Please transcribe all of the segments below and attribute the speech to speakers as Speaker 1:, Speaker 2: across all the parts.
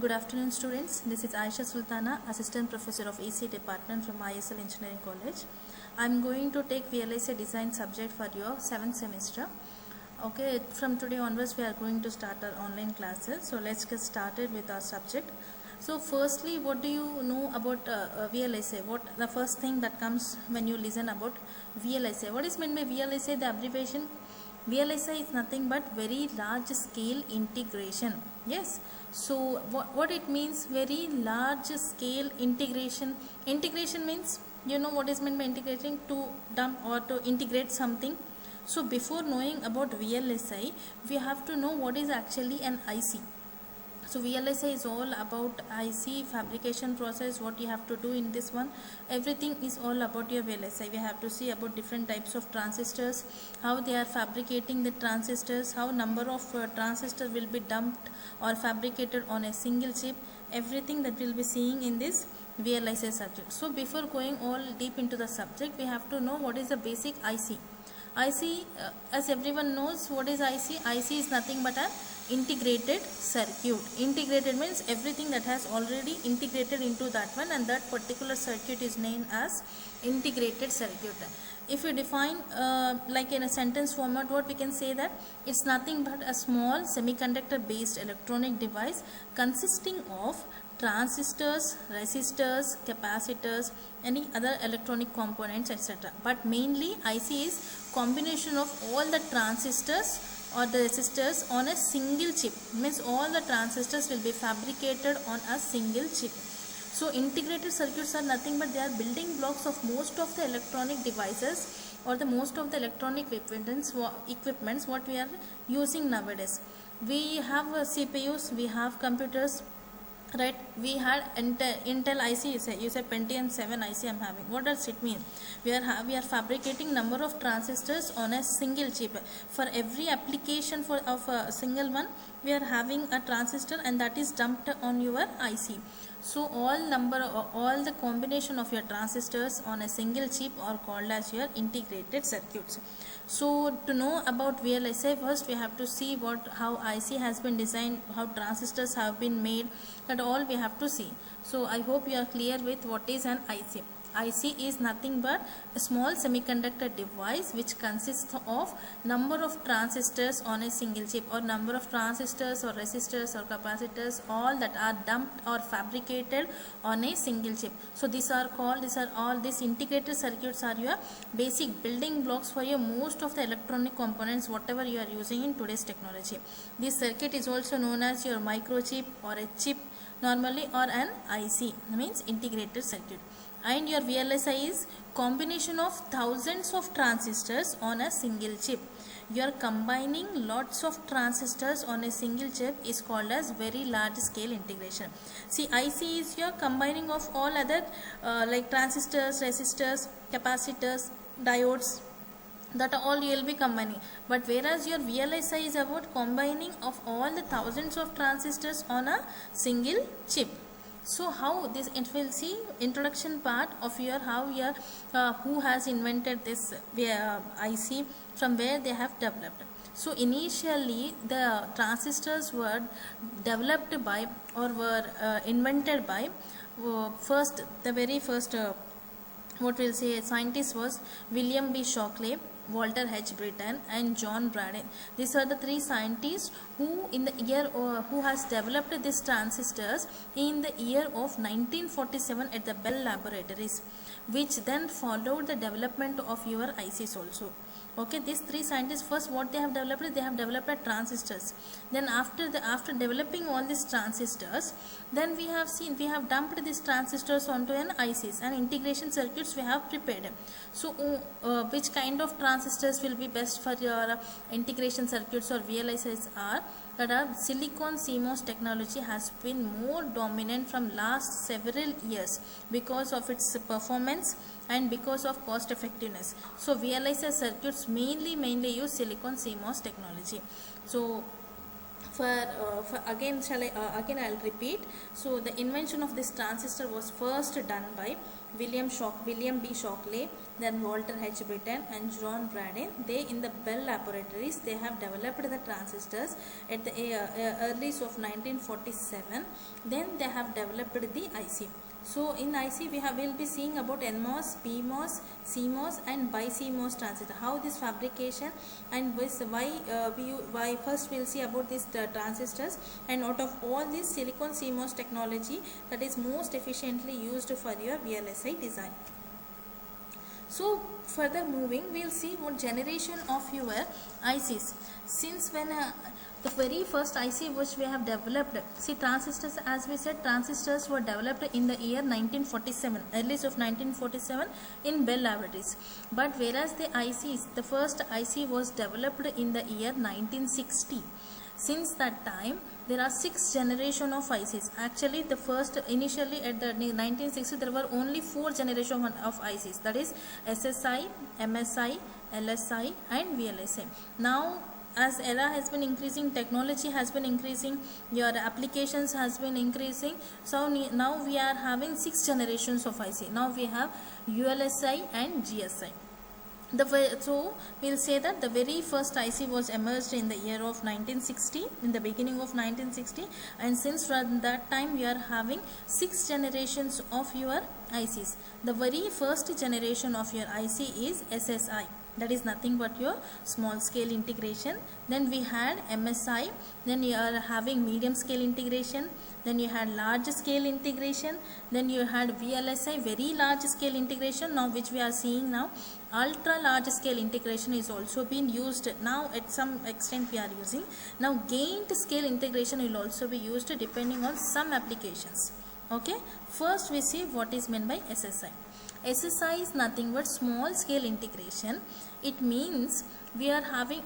Speaker 1: Good afternoon, students. This is Aisha Sultana, Assistant Professor of EC Department from ISL Engineering College. I am going to take VLSI Design subject for your 7th semester. Okay, from today onwards we are going to start our online classes. So let's get started with our subject. So firstly, what do you know about VLSI? What the first thing that comes when you listen about VLSI? What is meant by VLSI? The abbreviation VLSI is nothing but very large scale integration. Yes. So what it means? Very large scale integration. Integration means, you know what is meant by integrating? To dump or to integrate something. So before knowing about VLSI, we have to know what is actually an IC. So VLSI is all about IC fabrication process, what you have to do in this one. Everything is all about your VLSI. We have to see about different types of transistors, how they are fabricating the transistors, how number of transistors will be dumped or fabricated on a single chip. Everything that we'll be seeing in this VLSI subject. So before going all deep into the subject, we have to know what is the basic IC. IC, as everyone knows, what is IC? IC is nothing but a integrated circuit. Integrated means everything that has already integrated into that one, and that particular circuit is named as integrated circuit. If you define like in a sentence format, what we can say that it's nothing but a small semiconductor based electronic device consisting of transistors, resistors, capacitors, any other electronic components, etc. But mainly IC is combination of all the transistors or the resistors on a single chip. Means all the transistors will be fabricated on a single chip. So integrated circuits are nothing but they are building blocks of most of the electronic devices or the most of the electronic equipments what we are using nowadays. We have CPUs, we have computers, right? We had Intel IC. You say Pentium 7 IC I'm having. What does it mean? We are fabricating number of transistors on a single chip. For every application of a single one, we are having a transistor, and that is dumped on your IC. So all the combination of your transistors on a single chip are called as your integrated circuits. So to know about VLSI, first we have to see how IC has been designed, how transistors have been made, that all we have to see. So I hope you are clear with what is an IC. IC is nothing but a small semiconductor device which consists of number of transistors on a single chip, or number of transistors or resistors or capacitors, all that are dumped or fabricated on a single chip. So these integrated circuits are your basic building blocks for your most of the electronic components whatever you are using in today's technology. This circuit is also known as your microchip or a chip normally, or an IC, means integrated circuit. And your VLSI is combination of thousands of transistors on a single chip. You are combining lots of transistors on a single chip is called as very large scale integration. See, IC is your combining of all other like transistors, resistors, capacitors, diodes, that all you will be combining. But whereas your VLSI is about combining of all the thousands of transistors on a single chip. So how this, it will see introduction part of your who has invented this IC, from where they have developed. So initially the transistors were developed by or were invented by the very first what we'll say scientist was William B. Shockley, Walter H. Britton, and John Braden. These are the three scientists who who has developed these transistors in the year of 1947 at the Bell Laboratories, which then followed the development of your ICs also. Okay, these three scientists, first what they have developed transistors. Then after developing all these transistors, then we have dumped these transistors onto an ICs, and integration circuits we have prepared. So which kind of transistors will be best for your integration circuits or VLSIs are that silicon CMOS technology has been more dominant from last several years because of its performance and because of cost effectiveness. So VLSI circuits mainly use silicon CMOS technology. So again I'll repeat. So the invention of this transistor was first done by William B. Shockley, then Walter H. Brittain and John Bradin. They in the Bell Laboratories, they have developed the transistors at the earliest of 1947. Then they have developed the IC. So in IC we'll be seeing about NMOS, PMOS, CMOS and BiCMOS transistor. How this fabrication and why first we'll see about these transistors, and out of all this silicon CMOS technology that is most efficiently used for your VLSI design. So further moving, we'll see what generation of your ICs. Since when the very first IC which we have developed, see transistors, as we said, transistors were developed in the year 1947, earliest of 1947 in Bell Laboratories. But whereas the ICs, the first IC was developed in the year 1960. Since that time, there are 6 generation of ICs. Actually, the first initially at the 1960 there were only 4 generation of ICs. That is SSI, MSI, LSI, and VLSI. Now, as era has been increasing, technology has been increasing, your applications has been increasing. So now we are having 6 generations of IC. Now we have ULSI and GSI. So we'll say that the very first IC was emerged in the year of 1960, in the beginning of 1960, and since from that time we are having 6 generations of your ICs. The very first generation of your IC is SSI. That is nothing but your small scale integration. Then we had MSI, then you are having medium scale integration, then you had large scale integration, then you had VLSI, very large scale integration, now which we are seeing now. Ultra large scale integration is also being used now, at some extent we are using. Now gained scale integration will also be used depending on some applications. Okay, first we see what is meant by SSI. SSI is nothing but small scale integration. It means we are having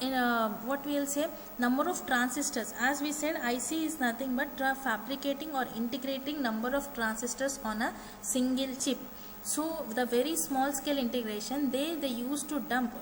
Speaker 1: what we will say, number of transistors. As we said, IC is nothing but fabricating or integrating number of transistors on a single chip. So the very small scale integration, they used to dump,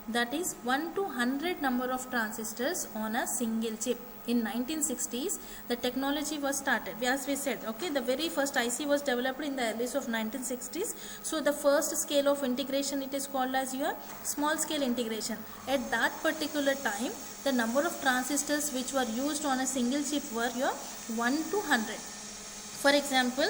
Speaker 1: that is 1 to 100 number of transistors on a single chip. In 1960s, the technology was started. As we said, okay, the very first IC was developed in the earliest of 1960s. So the first scale of integration, it is called as your small scale integration. At that particular time, the number of transistors which were used on a single chip were your 1 to 100. For example,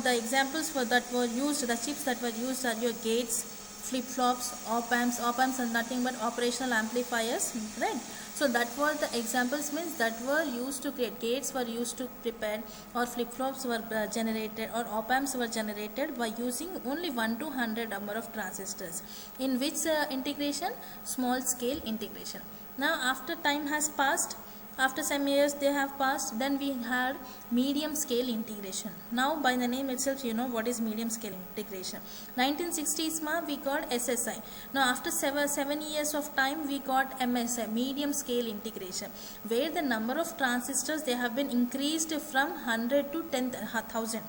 Speaker 1: the examples that were used, the chips that were used are your gates, flip-flops, op-amps. Op-amps are nothing but operational amplifiers, right? So that were the examples, means that were used to create. Gates were used to prepare, or flip-flops were generated, or op-amps were generated by using only 1 to 100 number of transistors. In which integration? Small scale integration. Now after time has passed, after some years they have passed, then we had medium scale integration. Now by the name itself you know what is medium scale integration. 1960s we got SSI. Now after 7 years of time we got MSI, medium scale integration, where the number of transistors, they have been increased from 100 to 10,000.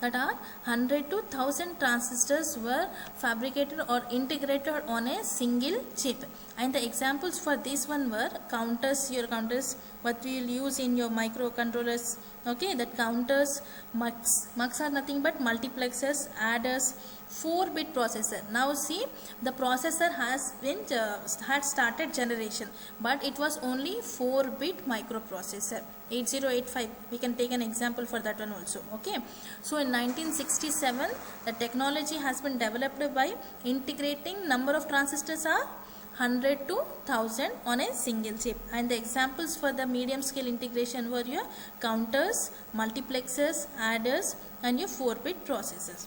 Speaker 1: That are 100 to 1000 transistors were fabricated or integrated on a single chip. And the examples for this one were counters, your counters what we will use in your microcontrollers. Okay, that counters, mux are nothing but multiplexers, adders, 4-bit processor. Now see, the processor has been had started generation, but it was only 4-bit microprocessor. 8085, we can take an example for that one also. Okay, so in 1967 the technology has been developed by integrating number of transistors are 100 to 1000 on a single chip. And the examples for the medium scale integration were your counters, multiplexers, adders, and your 4-bit processors.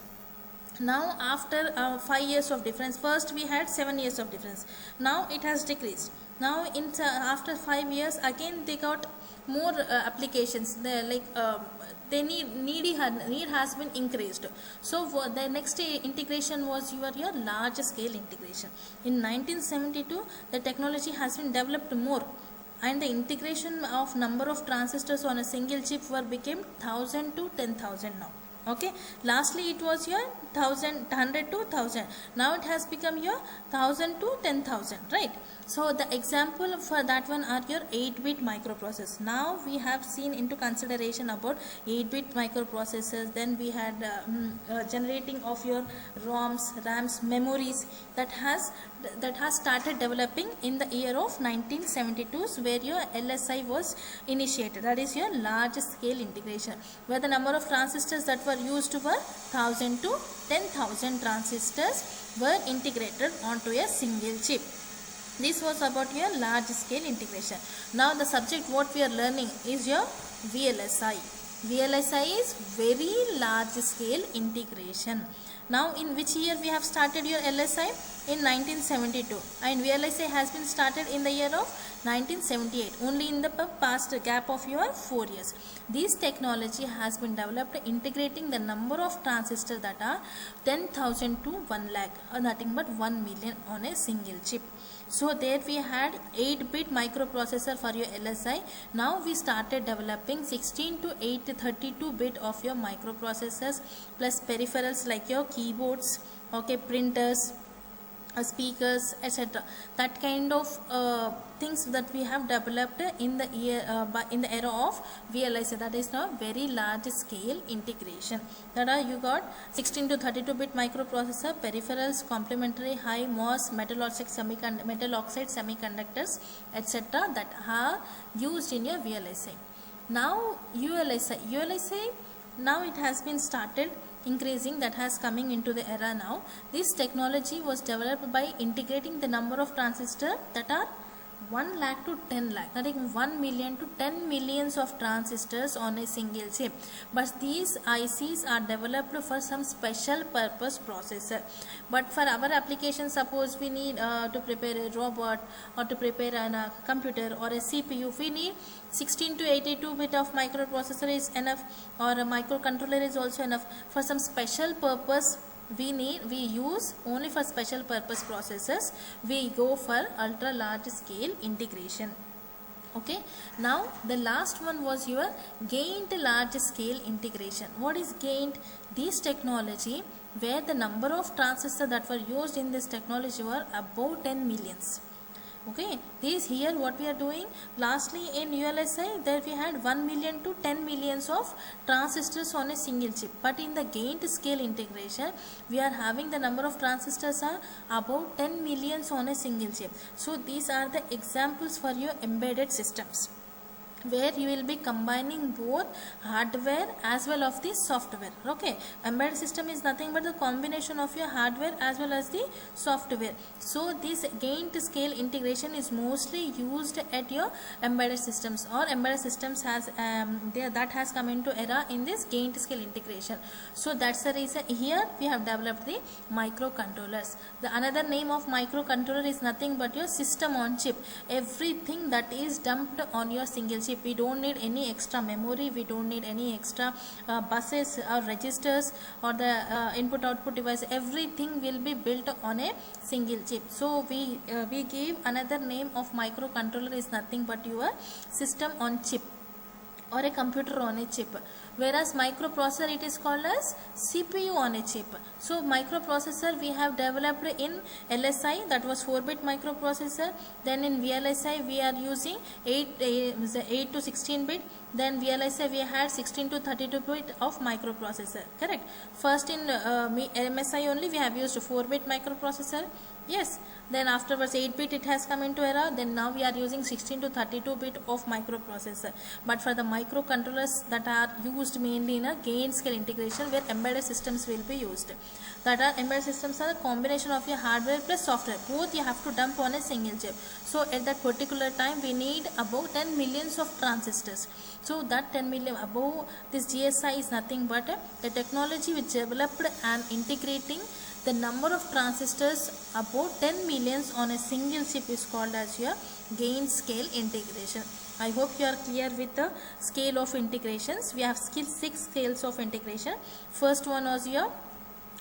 Speaker 1: Now after 5 years of difference, first we had 7 years of difference, now it has decreased. Now after 5 years again they got more applications. They need has been increased. So the next integration was your large scale integration. In 1972 the technology has been developed more, and the integration of number of transistors on a single chip became 1000 to 10,000 now. Okay, lastly it was your 100 to 1000. Now it has become your 1000 to 10,000, right? So the example for that one are your 8-bit microprocessors. Now we have seen into consideration about 8-bit microprocessors. Then we had generating of your ROMs, RAMs, memories that has started developing in the year of 1972, where your LSI was initiated. That is your large scale integration, where the number of transistors that were used were 1000 to 10,000 transistors were integrated onto a single chip. This was about your large scale integration. Now the subject what we are learning is your VLSI. VLSI is very large scale integration. Now in which year we have started your LSI? In 1972, and VLSI has been started in the year of 1978, only in the past gap of your 4 years. This technology has been developed integrating the number of transistors that are 10,000 to 1 lakh, or nothing but 1 million on a single chip. So there we had 8-bit microprocessor for your LSI. Now we started developing 16 to 8 to 32-bit of your microprocessors, plus peripherals like your keyboards, okay, printers, speakers, etc. That kind of things that we have developed in the era of VLSI. That is now very large scale integration. That are, you got 16 to 32-bit microprocessor, peripherals, complementary, high MOS, metal oxide semiconductors, etc. that are used in your VLSI. Now ULSI, now it has been started increasing, that has coming into the era now. This technology was developed by integrating the number of transistors that are 1 lakh to 10 lakh, that is 1 million to 10 millions of transistors on a single chip. But these ICs are developed for some special purpose processor. But for our application, suppose we need to prepare a robot, or to prepare a computer or a CPU, we need 16 to 82-bit of microprocessor is enough, or a microcontroller is also enough. For some special purpose we use only for special purpose processors, we go for ultra large scale integration. Okay, now the last one was your gained large scale integration. What is gained? This technology where the number of transistors that were used in this technology were about 10 millions. Okay, this here what we are doing. Lastly in ULSI, there we had 1 million to 10 millions of transistors on a single chip. But in the gained scale integration, we are having the number of transistors are about 10 millions on a single chip. So these are the examples for your embedded systems, where you will be combining both hardware as well as the software. Okay, embedded system is nothing but the combination of your hardware as well as the software. So this gained scale integration is mostly used at your embedded systems, or embedded systems has that has come into era in this gained scale integration. So that's the reason here we have developed the microcontrollers. The another name of microcontroller is nothing but your system on chip. Everything that is dumped on your single chip. We don't need any extra memory, we don't need any extra buses or registers or the input output device. Everything will be built on a single chip. So we give another name of microcontroller is nothing but your system on chip, or a computer on a chip, whereas microprocessor it is called as CPU on a chip. So microprocessor we have developed in LSI, that was 4-bit microprocessor. Then in VLSI we are using 8 to 16-bit. Then VLSI we had 16 to 32-bit of microprocessor, correct. First in MSI only we have used 4-bit microprocessor. Yes, then afterwards 8-bit it has come into era. Then now we are using 16 to 32-bit of microprocessor. But for the microcontrollers that are used mainly in a gained scale integration, where embedded systems will be used. That are embedded systems are a combination of your hardware plus software. Both you have to dump on a single chip. So at that particular time we need about 10 millions of transistors. So that 10 million above this GSI is nothing but the technology which developed and integrating the number of transistors about 10 millions on a single chip is called as your gained scale integration. I hope you are clear with the scale of integrations. We have 6 scales of integration. First one was your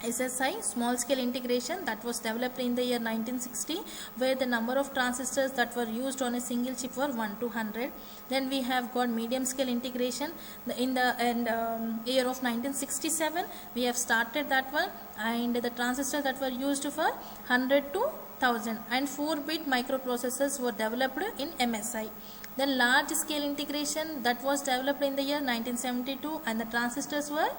Speaker 1: SSI, small scale integration, that was developed in the year 1960, where the number of transistors that were used on a single chip were 1 to 100. Then we have got medium scale integration in the year of 1967. We have started that one, and the transistors that were used for 100 to 1000, and 4-bit microprocessors were developed in MSI. Then large scale integration, that was developed in the year 1972, and the transistors were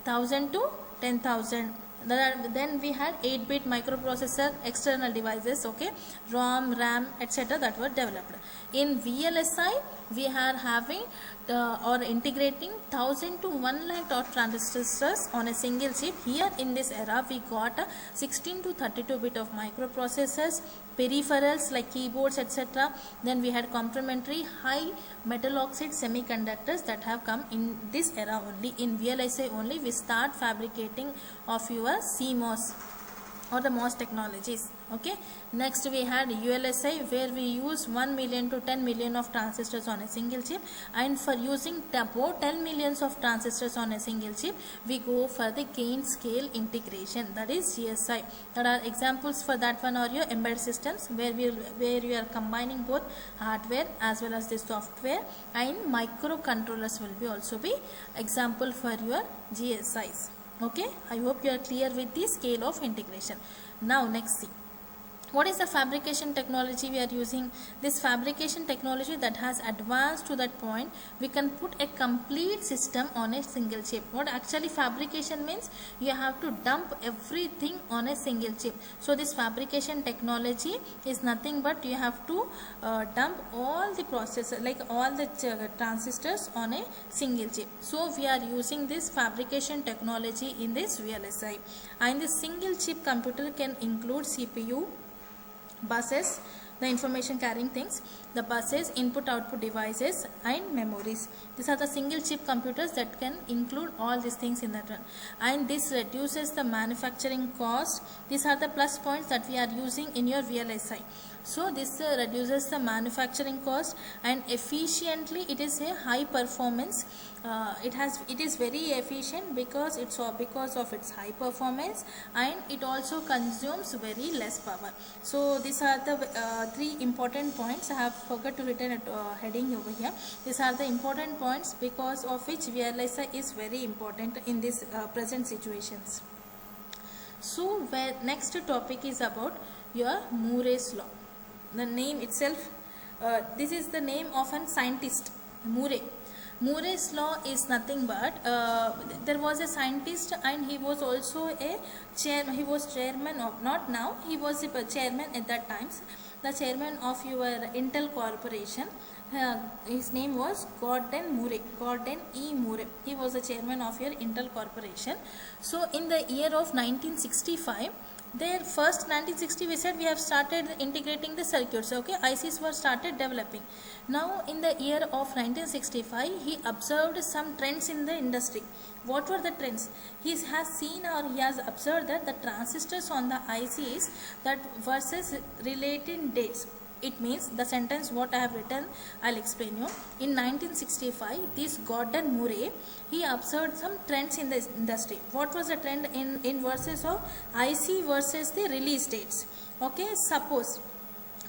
Speaker 1: 1000 to 10,000. Then we had 8-bit microprocessor external devices, okay, ROM, RAM, etc., that were developed. In VLSI, we are having or integrating 1000 to 1 lakh dot transistors on a single chip. Here in this era, we got 16 to 32-bit of microprocessors, peripherals like keyboards, etc. Then we had complementary high metal oxide semiconductors that have come in this era only. In VLSI only we start fabricating of your CMOS or the MOS technologies. Okay, next we had ULSI, where we use 1 million to 10 million of transistors on a single chip, and for using about 10 millions of transistors on a single chip, we go for the gain scale integration, that is GSI. There are examples for that one are your embedded systems, where you are combining both hardware as well as the software, and microcontrollers will be also be example for your GSIs. Okay, I hope you are clear with the scale of integration. Now next see, what is the fabrication technology we are using? This fabrication technology that has advanced to that point, we can put a complete system on a single chip. What actually fabrication means, you have to dump everything on a single chip. So this fabrication technology is nothing but you have to dump all the processor, like all the transistors on a single chip. So we are using this fabrication technology in this VLSI. And this single chip computer can include CPU, buses, the information carrying things, the buses, input output devices, and memories. These are the single chip computers that can include all these things in that one, and this reduces the manufacturing cost. These are the plus points that we are using in your VLSI. So this reduces the manufacturing cost, and efficiently it is a high performance. It is very efficient because of its high performance, and it also consumes very less power. So these are the 3 important points. I have forgot to written a heading over here. These are the important points because of which VLSI is very important in this present situations. So next topic is about your Moore's law. The name itself, this is the name of a scientist, Moore. Moore's law is nothing but there was a scientist, and he was also a chairman. He was chairman of, not now, he was the chairman at that time, the chairman of your Intel Corporation. His name was Gordon Moore, Gordon E. Moore. He was the chairman of your Intel Corporation. So in the year of 1965, there first 1960 we said we have started integrating the circuits, okay, ICs were started developing. Now in the year of 1965 he observed some trends in the industry. What were the trends? He has seen, or he has observed that the transistors on the ICs that versus related dates. It means the sentence what I have written, I'll explain you. In 1965, this Gordon Moore, he observed some trends in the industry. What was the trend in versus of IC versus the release dates? Okay, suppose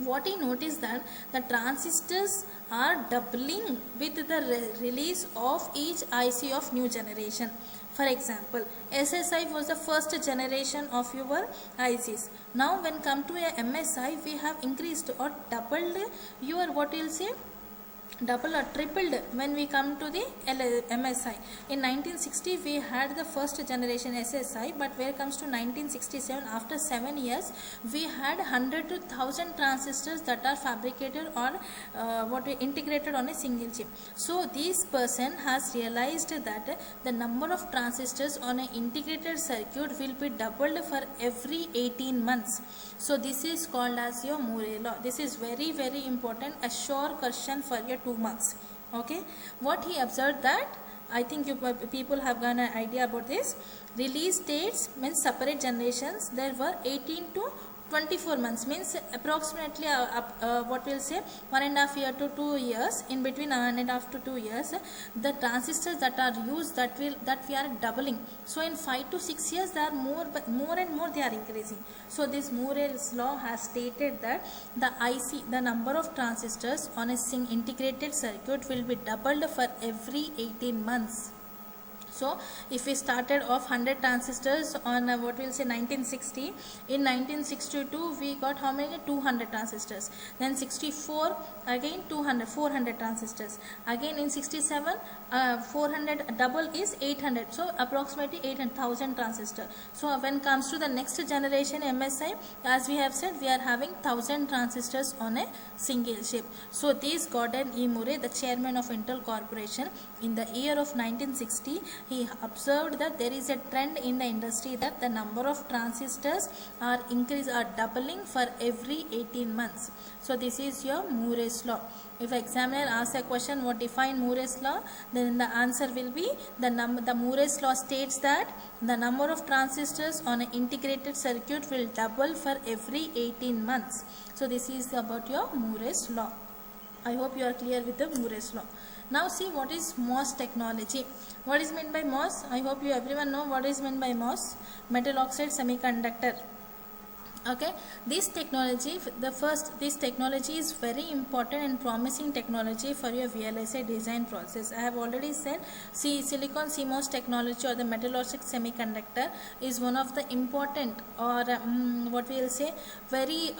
Speaker 1: what he noticed that the transistors are doubling with the release of each IC of new generation. For example, SSI was the first generation of your ICs. Now when come to a MSI, we have increased or doubled your, what you will say, double or tripled when we come to the MSI. In 1960 we had the first generation SSI, but where comes to 1967, after 7 years, we had 100 to 1000 transistors that are fabricated or what we integrated on a single chip. So this person has realized that the number of transistors on an integrated circuit will be doubled for every 18 months. So this is called as your Moore law. This is very, very important, a sure question for your 2 marks. Okay, what he observed that, I think you people have got an idea about this. Release dates means separate generations. There were 18 to 24 months means approximately what we'll say 1.5 year to 2 years. In between 1.5 to 2 years, the transistors that are used, that we are doubling. So in 5 to 6 years there are more and more they are increasing. So this Moore's law has stated that the number of transistors on a integrated circuit will be doubled for every 18 months. So if we started off 100 transistors on what we'll say 1960, in 1962 we got how many? 200 transistors. Then 64 again 400 transistors. Again in 67 400 double is 800. So approximately 800,000 transistors. So when comes to the next generation MSI, as we have said, we are having 1000 transistors on a single chip. So this Gordon E. Moore, the chairman of Intel Corporation, in the year of 1960, he observed that there is a trend in the industry that the number of transistors are doubling for every 18 months. So this is your Moore's law. If examiner asks a question, what define Moore's law, then the answer will be the Moore's law states that the number of transistors on an integrated circuit will double for every 18 months. So this is about your Moore's law. I hope you are clear with the Moore's law. Now see what is MOS technology. What is meant by MOS? I hope you everyone know what is meant by MOS. Metal oxide semiconductor. Okay, this technology is very important and promising technology for your VLSI design process. I have already said, silicon CMOS technology or the metal oxide semiconductor is one of the important or what we will say very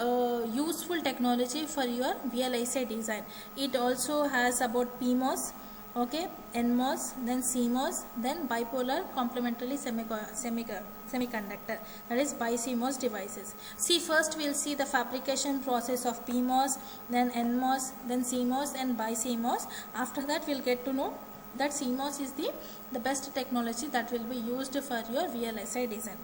Speaker 1: useful technology for your VLSI design. It also has about PMOS, okay, NMOS, then CMOS, then bipolar complementary semiconductor, that is BiCMOS devices. See, first we will see the fabrication process of PMOS, then NMOS, then CMOS and BiCMOS. After that we will get to know that CMOS is the best technology that will be used for your VLSI design.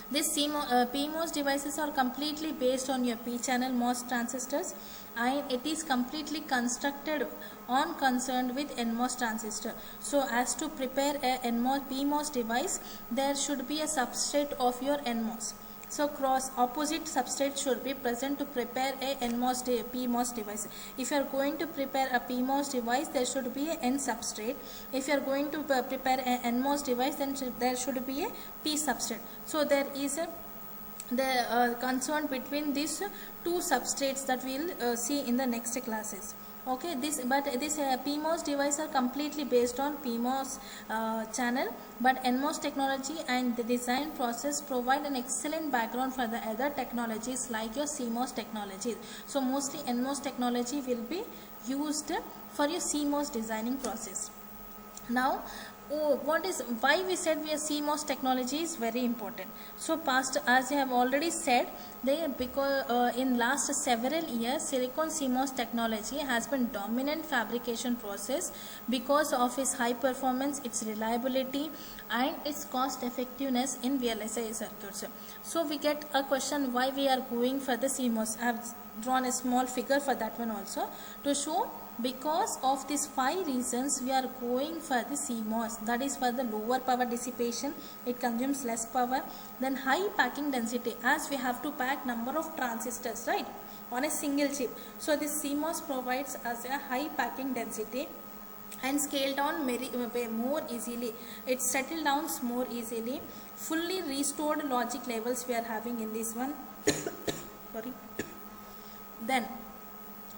Speaker 1: These PMOS devices are completely based on your P-channel MOS transistors, and it is completely constructed on concerned with NMOS transistor. So as to prepare a PMOS device, there should be a substrate of your NMOS. So opposite substrate should be present to prepare a PMOS device. If you are going to prepare a PMOS device, there should be a N substrate. If you are going to prepare a NMOS device, then there should be a P substrate. So there is the concern between these two substrates that we will see in the next classes. Okay, this PMOS device are completely based on PMOS channel, but NMOS technology and the design process provide an excellent background for the other technologies like your CMOS technology. So mostly NMOS technology will be used for your CMOS designing process. Now, why we said CMOS technology is very important. So past, as I have already said, because in last several years silicon CMOS technology has been dominant fabrication process because of its high performance, its reliability and its cost effectiveness in VLSI circuits. So we get a question why we are going for the CMOS. I have drawn a small figure for that one also to show. Because of these 5 reasons we are going for the CMOS, that is for the lower power dissipation, it consumes less power, then high packing density, as we have to pack number of transistors, right, on a single chip. So this CMOS provides us a high packing density and scale down more easily. It settle down more easily. Fully restored logic levels we are having in this one. Sorry. Then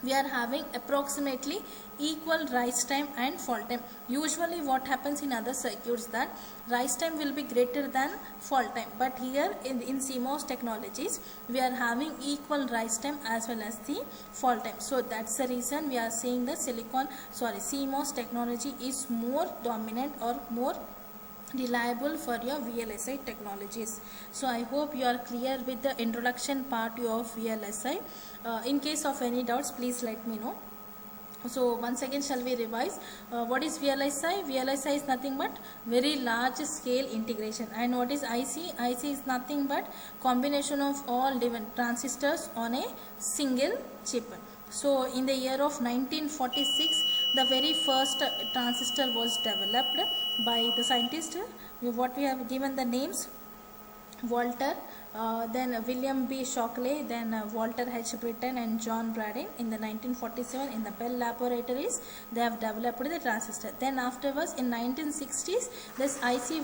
Speaker 1: we are having approximately equal rise time and fall time. Usually what happens in other circuits that rise time will be greater than fall time, but here in CMOS technologies we are having equal rise time as well as the fall time. So that's the reason we are saying that CMOS technology is more dominant or more reliable for your VLSI technologies. So I hope you are clear with the introduction part of VLSI. In case of any doubts, please let me know. So once again shall we revise what is VLSI? VLSI is nothing but very large scale integration. And what is IC? IC is nothing but combination of all different transistors on a single chip. So in the year of 1946 the very first transistor was developed by the scientist. What we have given the names: Walter then William B. Shockley, then Walter H. Britton and John Bradin in the 1947 in the Bell Laboratories. They have developed the transistor. Then afterwards in 1960s this IC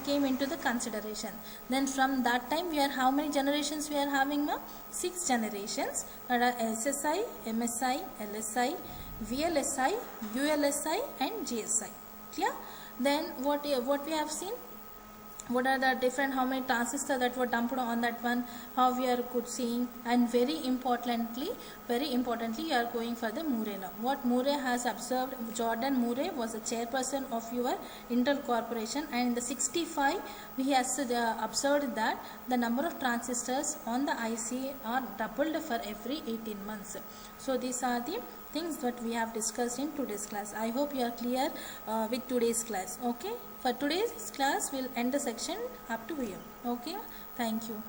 Speaker 1: came into the consideration. Then from that time we are, how many generations we are having now? 6 generations, that are SSI, MSI, LSI, VLSI, ULSI and GSI. Clear? Then what we have seen, what are the different, how many transistors that were dumped on that one, how we are good seeing, and very importantly you are going for the Murray law. What Murray has observed, Jordan Murray was the chairperson of your Intel Corporation, and in the 65 he has observed that the number of transistors on the IC are doubled for every 18 months. So these are the things that we have discussed in today's class. I hope you are clear with today's class. Okay, for today's class we'll end the section up to here. Okay, thank you.